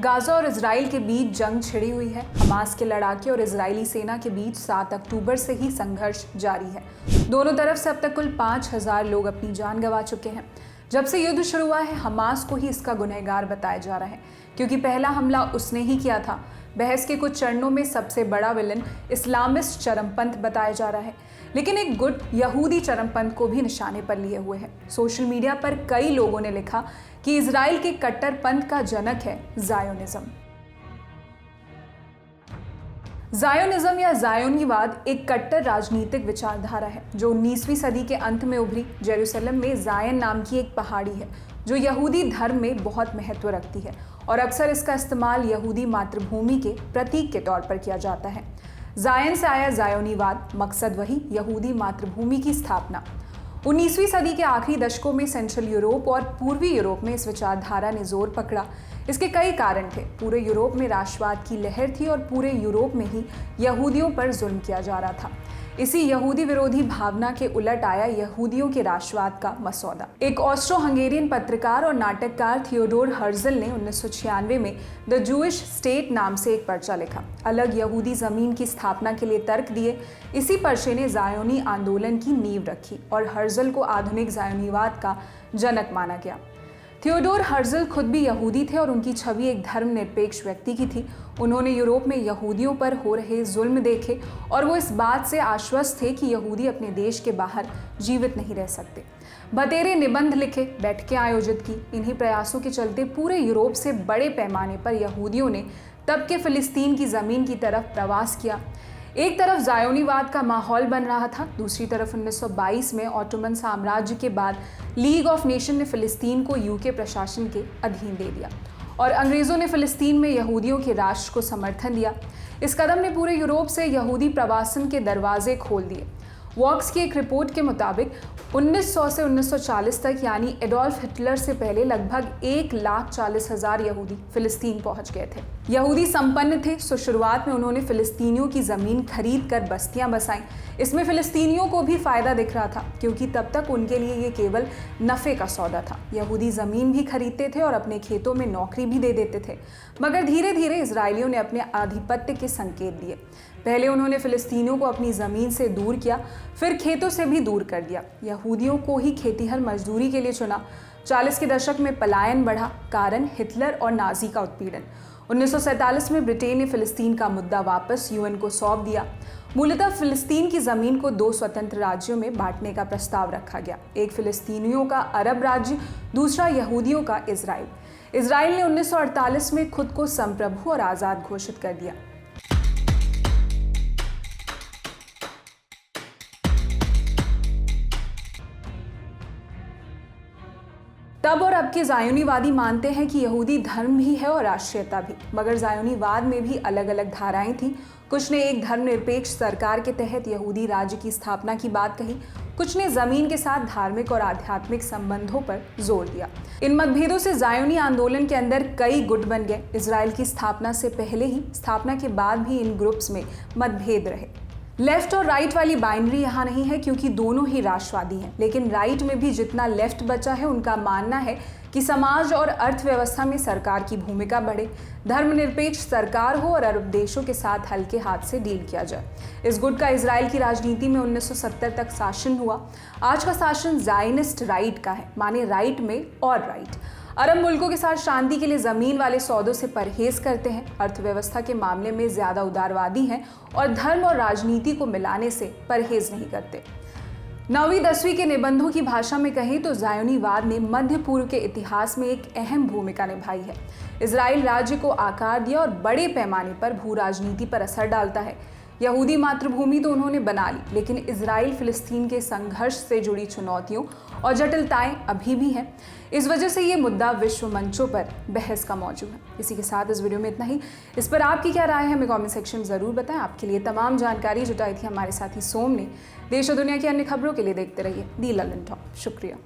Gaza और Israel के बीच जंग छिड़ी हुई है। हमास के लड़ाके और इजरायली सेना के बीच 7 अक्टूबर से ही संघर्ष जारी है। दोनों तरफ से अब तक कुल 5,000 लोग अपनी जान गंवा चुके हैं। जब से युद्ध शुरू हुआ है, हमास को ही इसका गुनहगार बताया जा रहा है, क्योंकि पहला हमला उसने ही किया था। बहस के कुछ चरणों में सबसे बड़ा विलन इस्लामिस्ट चरमपंथ बताया जा रहा है, लेकिन एक गुट यहूदी चरमपंथ को भी निशाने पर लिए हुए है। सोशल मीडिया पर कई लोगों ने लिखा कि इजराइल के कट्टरपंथ का जनक है ज़ायोनिज़्म। ज़ायोनिज़्म या ज़ायोनीवाद एक कट्टर राजनीतिक विचारधारा है जो 19वीं सदी के अंत में उभरी। जेरूसलम में ज़ायन नाम की एक पहाड़ी है जो यहूदी धर्म में बहुत महत्व रखती है और अक्सर इसका इस्तेमाल यहूदी मातृभूमि के प्रतीक के तौर पर किया जाता है। ज़ायन से आया ज़ायोनीवाद, मकसद वही यहूदी मातृभूमि की स्थापना। 19वीं सदी के आखिरी दशकों में सेंट्रल यूरोप और पूर्वी यूरोप में इस विचारधारा ने जोर पकड़ा। इसके कई कारण थे। पूरे यूरोप में राष्ट्रवाद की लहर थी और पूरे यूरोप में ही यहूदियों पर जुल्म किया जा रहा था। इसी यहूदी विरोधी भावना के उलट आया यहूदियों के राष्ट्रवाद का मसौदा। एक ऑस्ट्रो हंगेरियन पत्रकार और नाटककार थियोडोर हर्जल ने 1996 में द जूइश स्टेट नाम से एक पर्चा लिखा, अलग यहूदी जमीन की स्थापना के लिए तर्क दिए। इसी पर्चे ने ज़ायोनी आंदोलन की नींव रखी और हर्जल को आधुनिक ज़ायोनीवाद का जनक माना गया। थियोडोर हर्जल खुद भी यहूदी थे और उनकी छवि एक धर्मनिरपेक्ष व्यक्ति की थी। उन्होंने यूरोप में यहूदियों पर हो रहे जुल्म देखे और वो इस बात से आश्वस्त थे कि यहूदी अपने देश के बाहर जीवित नहीं रह सकते। बतेरे निबंध लिखे, बैठकें आयोजित की। इन्हीं प्रयासों के चलते पूरे यूरोप से बड़े पैमाने पर यहूदियों ने तब के फिलिस्तीन की ज़मीन की तरफ प्रवास किया। एक तरफ ज़ायोनीवाद का माहौल बन रहा था, दूसरी तरफ 1922 में ऑटोमन साम्राज्य के बाद लीग ऑफ नेशन ने फिलिस्तीन को यूके प्रशासन के अधीन दे दिया और अंग्रेज़ों ने फिलिस्तीन में यहूदियों के राष्ट्र को समर्थन दिया। इस कदम ने पूरे यूरोप से यहूदी प्रवासन के दरवाजे खोल दिए। वॉक्स की एक रिपोर्ट के मुताबिक 1900 से 1940 तक, यानी एडोल्फ हिटलर से पहले, लगभग 1,40,000 यहूदी फिलिस्तीन पहुंच गए थे। यहूदी संपन्न थे, सो शुरुआत में उन्होंने फिलिस्तीनियों की ज़मीन खरीद कर बस्तियां बसाईं। इसमें फिलिस्तीनियों को भी फ़ायदा दिख रहा था, क्योंकि तब तक उनके लिए ये केवल नफ़े का सौदा था। यहूदी ज़मीन भी खरीदते थे और अपने खेतों में नौकरी भी दे देते थे। मगर धीरे धीरे इजरायलियों ने अपने आधिपत्य के संकेत दिए। पहले उन्होंने फिलिस्तीनियों को अपनी ज़मीन से दूर किया, फिर खेतों से भी दूर कर दिया। यहूदियों को ही खेतीहर मजदूरी के लिए चुना। 40 के दशक में पलायन बढ़ा, कारण हिटलर और नाजी का उत्पीड़न। 1947 में ब्रिटेन ने फिलिस्तीन का मुद्दा वापस यूएन को सौंप दिया। मूलतः फिलिस्तीन की ज़मीन को 2 स्वतंत्र राज्यों में बांटने का प्रस्ताव रखा गया, एक फिलिस्तीनियों का अरब राज्य, दूसरा यहूदियों का इजराइल। इजराइल ने 1948 में खुद को संप्रभु और आज़ाद घोषित कर दिया। तब और अब के ज़ायोनीवादी मानते हैं कि यहूदी धर्म भी है और राष्ट्रीयता भी, मगर ज़ायोनीवाद में भी अलग अलग धाराएं थीं। कुछ ने एक धर्मनिरपेक्ष सरकार के तहत यहूदी राज्य की स्थापना की बात कही, कुछ ने ज़मीन के साथ धार्मिक और आध्यात्मिक संबंधों पर जोर दिया। इन मतभेदों से ज़ायोनी आंदोलन के अंदर कई गुट बन गए। इजराइल की स्थापना से पहले ही, स्थापना के बाद भी इन ग्रुप्स में मतभेद रहे। लेफ्ट और राइट वाली बाइनरी यहाँ नहीं है, क्योंकि दोनों ही राष्ट्रवादी हैं। लेकिन राइट में भी जितना लेफ्ट बचा है, उनका मानना है कि समाज और अर्थव्यवस्था में सरकार की भूमिका बढ़े, धर्मनिरपेक्ष सरकार हो और अरब देशों के साथ हल्के हाथ से डील किया जाए। इस गुट का इजराइल की राजनीति में 1970 तक शासन हुआ। आज का शासन ज़ायनिस्ट राइट का है, माने राइट में और राइट। अरब मुल्कों के साथ शांति के लिए ज़मीन वाले सौदों से परहेज करते हैं, अर्थव्यवस्था के मामले में ज़्यादा उदारवादी हैं और धर्म और राजनीति को मिलाने से परहेज नहीं करते। 9वीं 10वीं के निबंधों की भाषा में कहें तो ज़ायोनीवाद ने मध्य पूर्व के इतिहास में एक अहम भूमिका निभाई है। इजराइल राज्य को आकार दिया और बड़े पैमाने पर भू राजनीति पर असर डालता है। यहूदी मातृभूमि तो उन्होंने बना ली, लेकिन इजराइल फिलिस्तीन के संघर्ष से जुड़ी चुनौतियों और जटिलताएं अभी भी हैं। इस वजह से ये मुद्दा विश्व मंचों पर बहस का मौजू है। इसी के साथ इस वीडियो में इतना ही। इस पर आपकी क्या राय है, हमें कमेंट सेक्शन में ज़रूर बताएं। आपके लिए तमाम जानकारी जुटाई थी हमारे साथी सोम ने। देश और दुनिया की अन्य खबरों के लिए देखते रहिए दी ललन टॉप। शुक्रिया।